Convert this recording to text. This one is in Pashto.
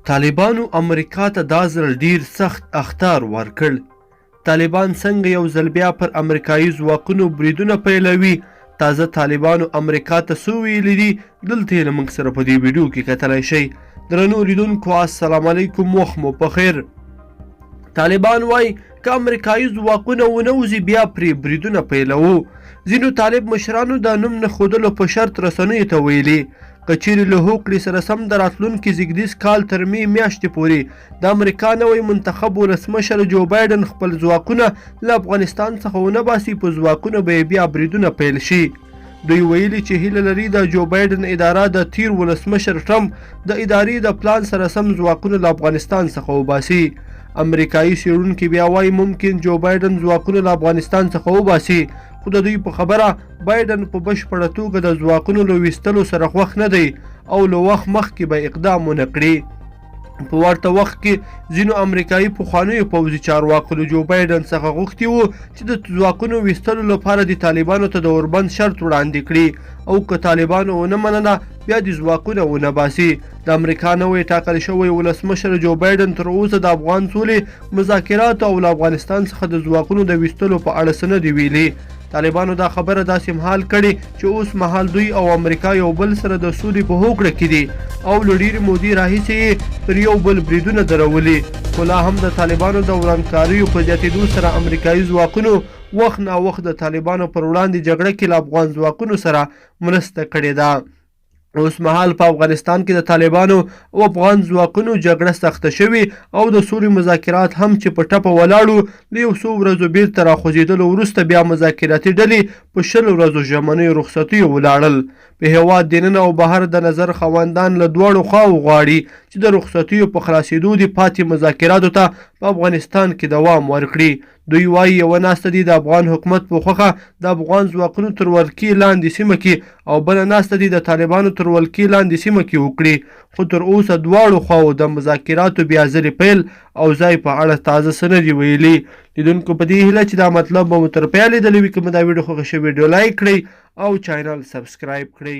طالبانو امریکا ته دا ځل ډیر سخت اخطار ورکړ. طالبان څنګه یو ځل بیا پر امریکایي ځواکونو بریدونه پیلوي؟ تازه طالبانو امریکا ته څه ویلي دي؟ دلته یې له موږ سره په دې ویډیو کې کتلی شئ. درنو لیدونکو السلام علیکم، وخت مو په خیر. طالبان وایي که امریکایي ځواکونه ونوځي بیا پرې بریدونه پیلوو. ځینو طالب مشرانو دا نوم نه ښودلو په شرط رسنیو ته ویلي که چیرې له هوکړې سره سم د راتلونکي زیږدیز کال تر مې میاشتې پورې د امریکا نوی منتخب ولسمشر جو بایډن خپل ځواکونه له افغانستان څخه ونه باسي، په ځواکونو به یې بیا بریدونه پیل شي. دوی ویلي چې هیله لري د جو بایډن اداره د تیر ولسمشر ټرمپ د ادارې د پلان سره سم ځواکونه له افغانستان څخه وباسي. امریکایي څېړونکي بیا وایي ممکن جو بایډن ځواکونه له افغانستان څخه وباسي، خو د دوی په خبره بایډن په بشپړه توګه د ځواکونو له ویستلو سره خوښ نه دی او له وخت مخکې به اقدام ونه کړي. په ورته وخت کې ځینو امریکایي پخوانیو پوځي چارواکو له جو بایډن څخه غوښتي وو چې د ځواکونو ویستلو لپاره د طالبانو ته د اوربند شرط وړاندې کړي او که طالبانو ونه منله بیا د ځواکونه ونه باسي. د امریکا نوی ټاکل شوی ولسمشر جو بایډن تر اوسه د افغان سولې مذاکراتو او له افغانستان څخه د ځواکونو د ویستلو په اړه څه نه دي ویلي. طالبانو دا خبره داسې مهال کړې چې اوس مهال دوی او امریکا یو بل سره د سولې په هوکړه کې دي او له ډېرې مودې راهیسې پر یو بل بریدونه درولي، خو لا هم د طالبانو د ورانکاریو په زیاتېدو سره امریکایي ځواکونو وخت ناوخت د طالبانو پر وړاندې جګړه کې له افغان ځواکونو سره مرسته کړې ده. اوس مهال په افغانستان کې د طالبانو او افغان ځواکونو جګړه سخته شوې او د سولې مذاکرات هم چې په ټپه ولاړو له یو څو ورځو بیرته راخوځېدلو وروسته بیا مذاکراتي ډلې په 20 ورځو ژمنیو رخصتیو ولاړل. په هېواد دننه او بهر د نظر خاوندان له دواړو خواو غواړي چې د رخصتیو په خلاصېدو د پاتې مذاکراتو ته په افغانستان کې دوام ورکړي. دوی وایي یوه ناسته دي د افغان حکومت په خوښه د افغان ځواکونو تر ولکې لاندې سیمه کې او بله ناسته دي د طالبانو تر ولکې لاندې سیمه کې وکړي، خو تر اوسه دواړو خواو د مذاکراتو بیا ځلې پیل او ځای په اړه تازه څه نه دي ویلي. لیدونکو په دې هیله چې دا مطلب به مو تر پایه لیدلی وي. که مو دا ویډیو خوښه شوې ویډیو لایک کړئ او چینل سبسکرایب کړئ.